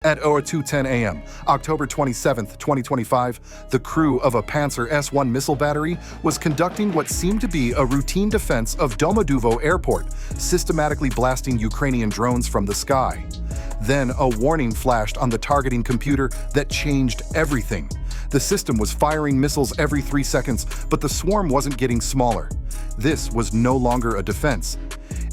At 02:10 a.m., October 27, 2025, the crew of a Pantsir S-1 missile battery was conducting what seemed to be a routine defense of Domodedovo airport, systematically blasting Ukrainian drones from the sky. Then a warning flashed on the targeting computer that changed everything. The system was firing missiles every 3 seconds, but the swarm wasn't getting smaller. This was no longer a defense.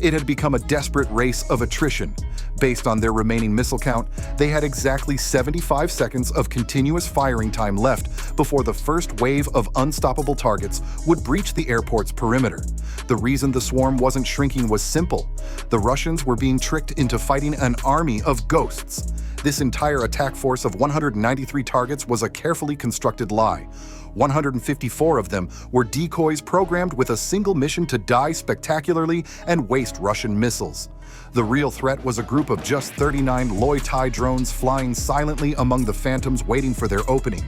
It had become a desperate race of attrition. Based on their remaining missile count, they had exactly 75 seconds of continuous firing time left before the first wave of unstoppable targets would breach the airport's perimeter. The reason the swarm wasn't shrinking was simple. The Russians were being tricked into fighting an army of ghosts. This entire attack force of 193 targets was a carefully constructed lie. 154 of them were decoys programmed with a single mission to die spectacularly and waste Russian missiles. The real threat was a group of just 39 Lyutyi drones flying silently among the phantoms waiting for their opening.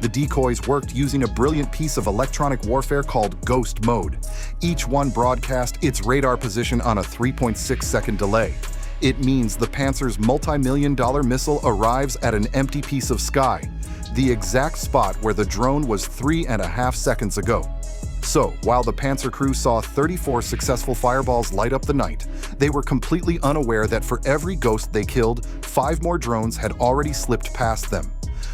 The decoys worked using a brilliant piece of electronic warfare called ghost mode. Each one broadcast its radar position on a 3.6-second delay. It means the Pantsir's multi-million-dollar missile arrives at an empty piece of sky, the exact spot where the drone was 3.5 seconds ago. So, while the Pantsir crew saw 34 successful fireballs light up the night, they were completely unaware that for every ghost they killed, 5 more drones had already slipped past them.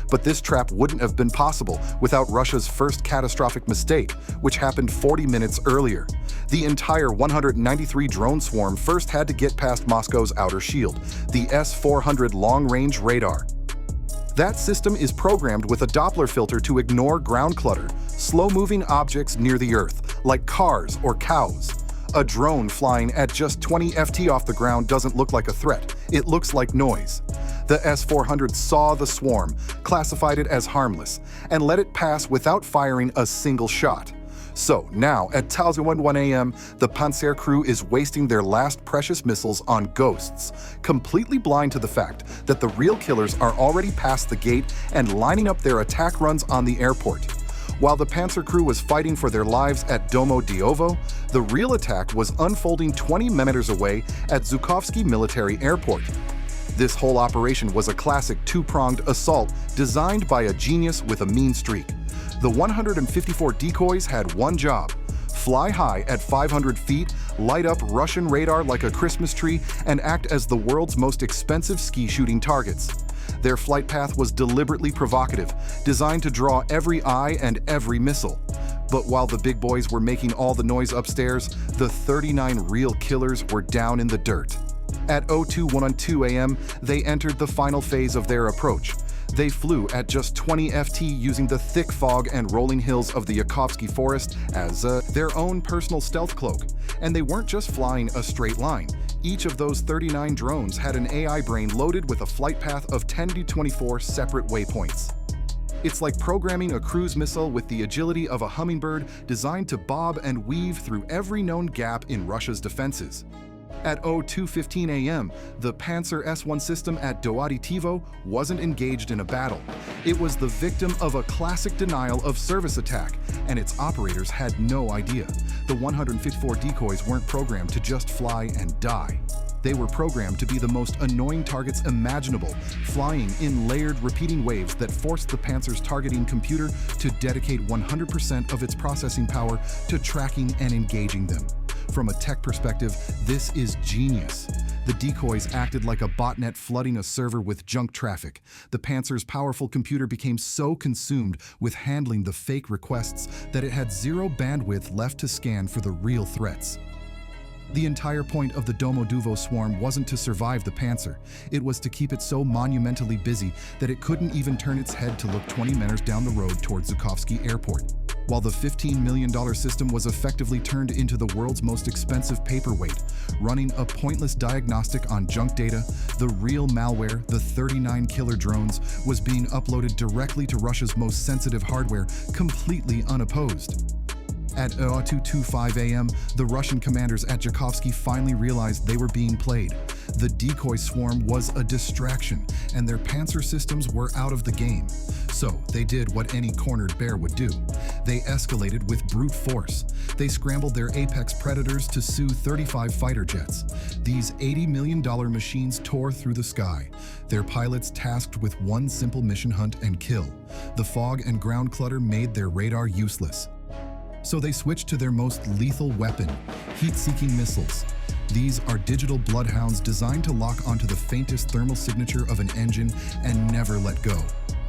But this trap wouldn't have been possible without Russia's first catastrophic mistake, which happened 40 minutes earlier. The entire 193 drone swarm first had to get past Moscow's outer shield, the S-400 long-range radar. That system is programmed with a Doppler filter to ignore ground clutter, slow-moving objects near the Earth, like cars or cows. A drone flying at just 20 ft off the ground doesn't look like a threat, it looks like noise. The S-400 saw the swarm, classified it as harmless, and let it pass without firing a single shot. So now, at 02:01 a.m., the Pantsir crew is wasting their last precious missiles on ghosts, completely blind to the fact that the real killers are already past the gate and lining up their attack runs on the airport. While the Pantsir crew was fighting for their lives at Domodedovo, the real attack was unfolding 20 meters away at Zhukovsky military airport. This whole operation was a classic two-pronged assault designed by a genius with a mean streak. The 154 decoys had one job: fly high at 500 feet, light up Russian radar like a Christmas tree, and act as the world's most expensive ski shooting targets. Their flight path was deliberately provocative, designed to draw every eye and every missile. But while the big boys were making all the noise upstairs, the 39 real killers were down in the dirt. At 02:12 a.m., they entered the final phase of their approach. They flew at just 20 ft using the thick fog and rolling hills of the Zhukovsky forest as their own personal stealth cloak. And they weren't just flying a straight line. Each of those 39 drones had an AI brain loaded with a flight path of 10 to 24 separate waypoints. It's like programming a cruise missile with the agility of a hummingbird, designed to bob and weave through every known gap in Russia's defenses. At 02:15 a.m., the Pantsir S-1 system at Domodedovo wasn't engaged in a battle. It was the victim of a classic denial of service attack, and its operators had no idea. The 154 decoys weren't programmed to just fly and die. They were programmed to be the most annoying targets imaginable, flying in layered, repeating waves that forced the Pantsir's targeting computer to dedicate 100% of its processing power to tracking and engaging them. From a tech perspective, this is genius. The decoys acted like a botnet flooding a server with junk traffic. The Pantsir's powerful computer became so consumed with handling the fake requests that it had zero bandwidth left to scan for the real threats. The entire point of the Domodedovo swarm wasn't to survive the Pantsir. It was to keep it so monumentally busy that it couldn't even turn its head to look 20 meters down the road towards Zhukovsky airport. While the $15 million system was effectively turned into the world's most expensive paperweight, running a pointless diagnostic on junk data, the real malware, the 39 killer drones, was being uploaded directly to Russia's most sensitive hardware, completely unopposed. At 02:25 a.m., the Russian commanders at Zhukovsky finally realized they were being played. The decoy swarm was a distraction, and their Pantsir systems were out of the game. So they did what any cornered bear would do. They escalated with brute force. They scrambled their apex predators to Su-35 fighter jets. These $80 million machines tore through the sky, their pilots tasked with one simple mission: hunt and kill. The fog and ground clutter made their radar useless. So they switched to their most lethal weapon, heat-seeking missiles. These are digital bloodhounds designed to lock onto the faintest thermal signature of an engine and never let go.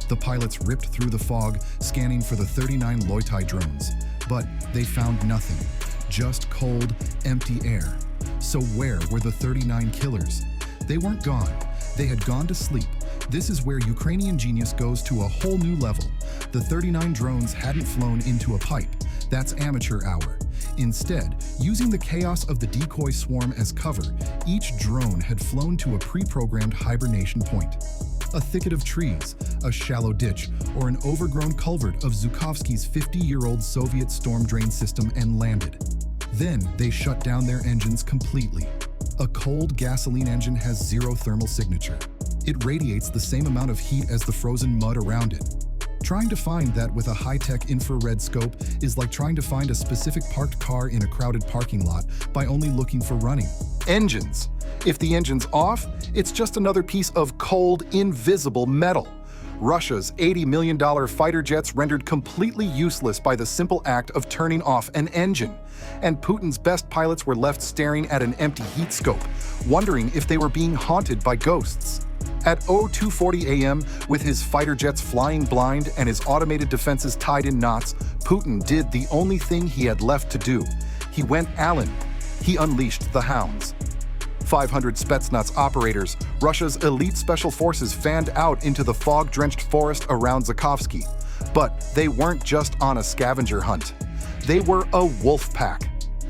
The pilots ripped through the fog, scanning for the 39 Lyutyi drones. But they found nothing, just cold, empty air. So where were the 39 killers? They weren't gone. They had gone to sleep. This is where Ukrainian genius goes to a whole new level. The 39 drones hadn't flown into a pipe. That's amateur hour. Instead, using the chaos of the decoy swarm as cover, each drone had flown to a pre-programmed hibernation point. A thicket of trees, a shallow ditch, or an overgrown culvert of Zhukovsky's 50-year-old Soviet storm drain system and landed. Then they shut down their engines completely. A cold gasoline engine has zero thermal signature. It radiates the same amount of heat as the frozen mud around it. Trying to find that with a high-tech infrared scope is like trying to find a specific parked car in a crowded parking lot by only looking for running. Engines. If the engine's off, it's just another piece of cold, invisible metal. Russia's $80 million fighter jets rendered completely useless by the simple act of turning off an engine. And Putin's best pilots were left staring at an empty heat scope, wondering if they were being haunted by ghosts. At 0240 a.m., with his fighter jets flying blind and his automated defenses tied in knots, Putin did the only thing he had left to do. He went Allen. He unleashed the hounds. 500 Spetsnaz operators, Russia's elite special forces, fanned out into the fog-drenched forest around Zhukovsky. But they weren't just on a scavenger hunt. They were a wolf pack.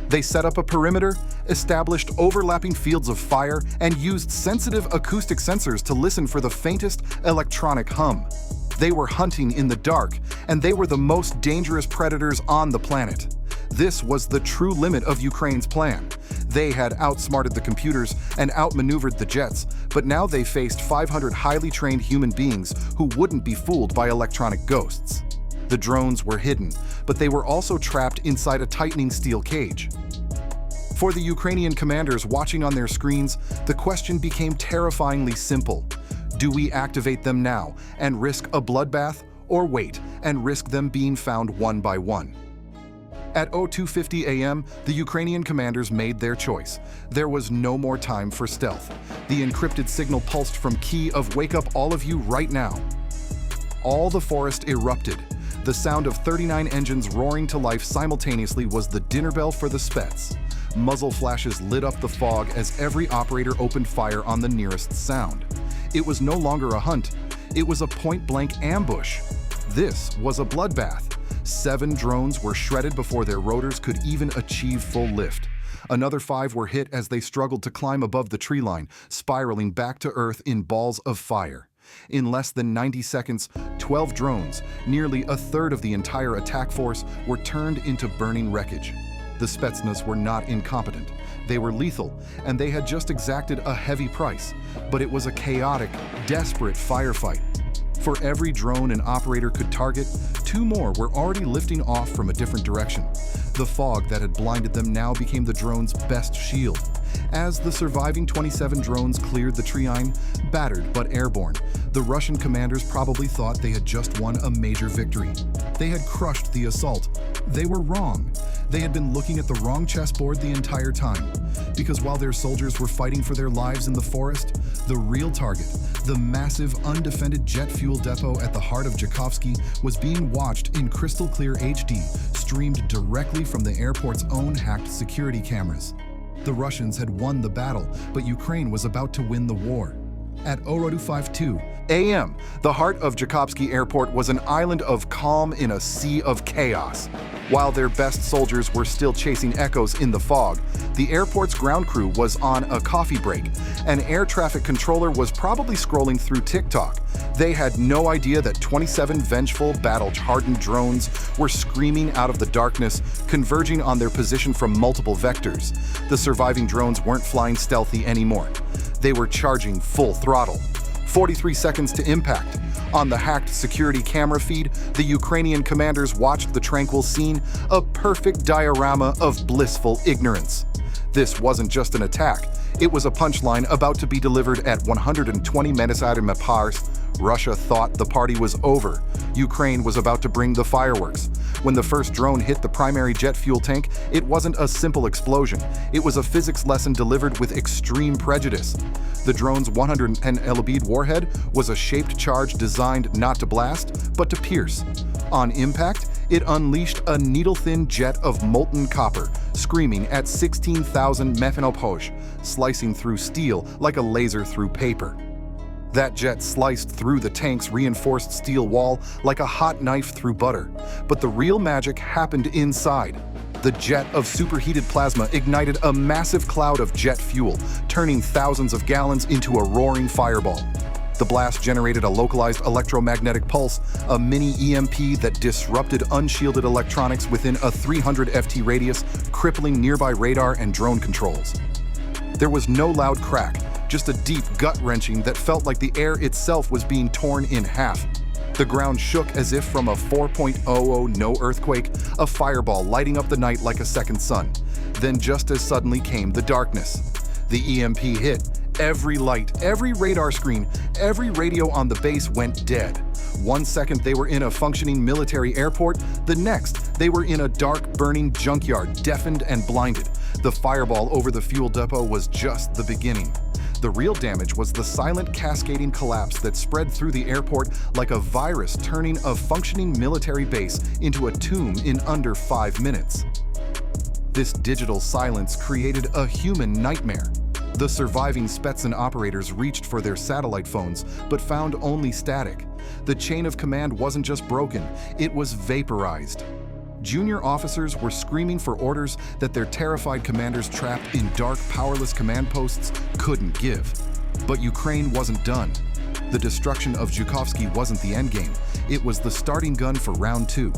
They set up a perimeter, established overlapping fields of fire, and used sensitive acoustic sensors to listen for the faintest electronic hum. They were hunting in the dark, and they were the most dangerous predators on the planet. This was the true limit of Ukraine's plan. They had outsmarted the computers and outmaneuvered the jets, but now they faced 500 highly trained human beings who wouldn't be fooled by electronic ghosts. The drones were hidden, but they were also trapped inside a tightening steel cage. For the Ukrainian commanders watching on their screens, the question became terrifyingly simple. Do we activate them now and risk a bloodbath, or wait and risk them being found one by one? At 0250 a.m., the Ukrainian commanders made their choice. There was no more time for stealth. The encrypted signal pulsed from Kyiv, "Wake up all of you right now." All the forest erupted. The sound of 39 engines roaring to life simultaneously was the dinner bell for the Spets. Muzzle flashes lit up the fog as every operator opened fire on the nearest sound. It was no longer a hunt. It was a point-blank ambush. This was a bloodbath. 7 drones were shredded before their rotors could even achieve full lift. Another 5 were hit as they struggled to climb above the tree line, spiraling back to Earth in balls of fire. In less than 90 seconds, 12 drones, nearly a third of the entire attack force, were turned into burning wreckage. The Spetsnaz were not incompetent. They were lethal, and they had just exacted a heavy price. But it was a chaotic, desperate firefight. For every drone an operator could target, 2 more were already lifting off from a different direction. The fog that had blinded them now became the drones' best shield. As the surviving 27 drones cleared the tree line, battered but airborne, the Russian commanders probably thought they had just won a major victory. They had crushed the assault. They were wrong. They had been looking at the wrong chessboard the entire time. Because while their soldiers were fighting for their lives in the forest, the real target, the massive undefended jet fuel depot at the heart of Zhukovsky, was being watched in crystal clear HD, streamed directly from the airport's own hacked security cameras. The Russians had won the battle, but Ukraine was about to win the war. At 0252 a.m., the heart of Zhukovsky Airport was an island of calm in a sea of chaos. While their best soldiers were still chasing echoes in the fog, the airport's ground crew was on a coffee break. An air traffic controller was probably scrolling through TikTok. They had no idea that 27 vengeful, battle-hardened drones were screaming out of the darkness, converging on their position from multiple vectors. The surviving drones weren't flying stealthy anymore. They were charging full throttle. 43 seconds to impact. On the hacked security camera feed, the Ukrainian commanders watched the tranquil scene, a perfect diorama of blissful ignorance. This wasn't just an attack. It was a punchline about to be delivered at 120 militarynoway. Russia thought the party was over. Ukraine was about to bring the fireworks. When the first drone hit the primary jet fuel tank, it wasn't a simple explosion. It was a physics lesson delivered with extreme prejudice. The drone's 110 lb warhead was a shaped charge designed not to blast, but to pierce. On impact, it unleashed a needle-thin jet of molten copper, screaming at 16,000 mili-EMP, slicing through steel like a laser through paper. That jet sliced through the tank's reinforced steel wall like a hot knife through butter. But the real magic happened inside. The jet of superheated plasma ignited a massive cloud of jet fuel, turning thousands of gallons into a roaring fireball. The blast generated a localized electromagnetic pulse, a mini-EMP that disrupted unshielded electronics within a 300 FT radius, crippling nearby radar and drone controls. There was no loud crack, just a deep gut-wrenching that felt like the air itself was being torn in half. The ground shook as if from a 4.00 no earthquake, a fireball lighting up the night like a second sun. Then just as suddenly came the darkness. The EMP hit. Every light, every radar screen, every radio on the base went dead. 1 second they were in a functioning military airport, the next they were in a dark, burning junkyard, deafened and blinded. The fireball over the fuel depot was just the beginning. The real damage was the silent cascading collapse that spread through the airport like a virus, turning a functioning military base into a tomb in under 5 minutes. This digital silence created a human nightmare. The surviving Spetsnaz operators reached for their satellite phones, but found only static. The chain of command wasn't just broken, it was vaporized. Junior officers were screaming for orders that their terrified commanders trapped in dark, powerless command posts couldn't give. But Ukraine wasn't done. The destruction of Zhukovsky wasn't the endgame. It was the starting gun for round 2.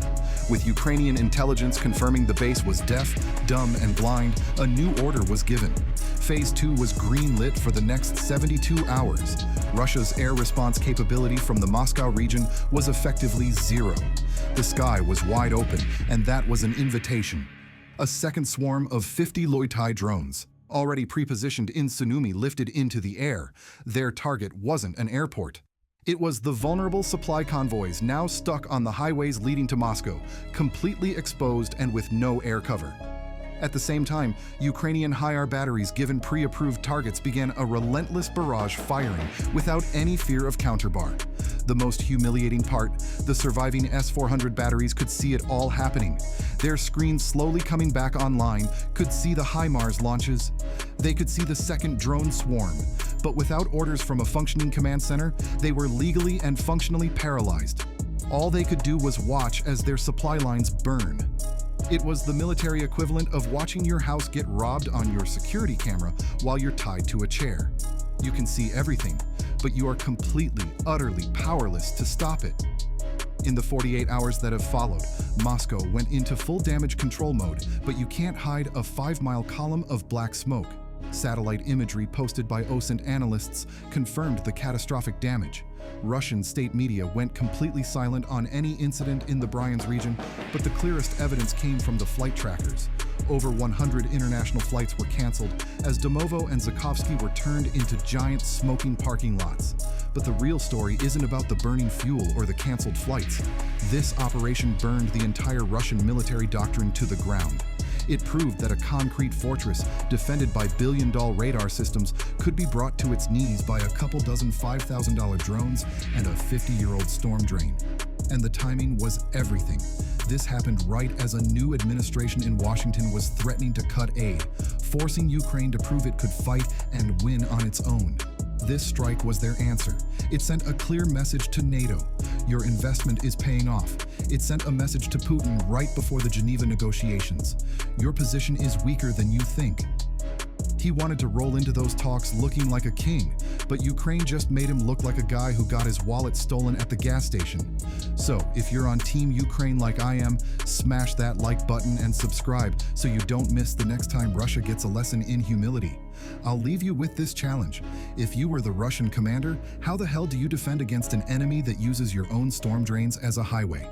With Ukrainian intelligence confirming the base was deaf, dumb, and blind, a new order was given. Phase 2 was green-lit for the next 72 hours. Russia's air response capability from the Moscow region was effectively zero. The sky was wide open, and that was an invitation. A second swarm of 50 Lyutyi drones, already pre-positioned in Sumy, lifted into the air. Their target wasn't an airport. It was the vulnerable supply convoys now stuck on the highways leading to Moscow, completely exposed and with no air cover. At the same time, Ukrainian HIMARS batteries given pre-approved targets began a relentless barrage firing without any fear of counterbar. The most humiliating part, the surviving S-400 batteries could see it all happening. Their screens slowly coming back online could see the HIMARS launches. They could see the second drone swarm. But without orders from a functioning command center, they were legally and functionally paralyzed. All they could do was watch as their supply lines burn. It was the military equivalent of watching your house get robbed on your security camera while you're tied to a chair. You can see everything, but you are completely, utterly powerless to stop it. In the 48 hours that have followed, Moscow went into full damage control mode, but you can't hide a 5-mile column of black smoke. Satellite imagery posted by OSINT analysts confirmed the catastrophic damage. Russian state media went completely silent on any incident in the Bryansk region, but the clearest evidence came from the flight trackers. Over 100 international flights were canceled as Vnukovo and Zhukovsky were turned into giant smoking parking lots. But the real story isn't about the burning fuel or the canceled flights. This operation burned the entire Russian military doctrine to the ground. It proved that a concrete fortress defended by billion-dollar radar systems could be brought to its knees by a couple dozen $5,000 drones and a 50-year-old storm drain. And the timing was everything. This happened right as a new administration in Washington was threatening to cut aid, forcing Ukraine to prove it could fight and win on its own. This strike was their answer. It sent a clear message to NATO. Your investment is paying off. It sent a message to Putin right before the Geneva negotiations. Your position is weaker than you think. He wanted to roll into those talks looking like a king, but Ukraine just made him look like a guy who got his wallet stolen at the gas station. So, if you're on Team Ukraine like I am, smash that like button and subscribe so you don't miss the next time Russia gets a lesson in humility. I'll leave you with this challenge. If you were the Russian commander, how the hell do you defend against an enemy that uses your own storm drains as a highway?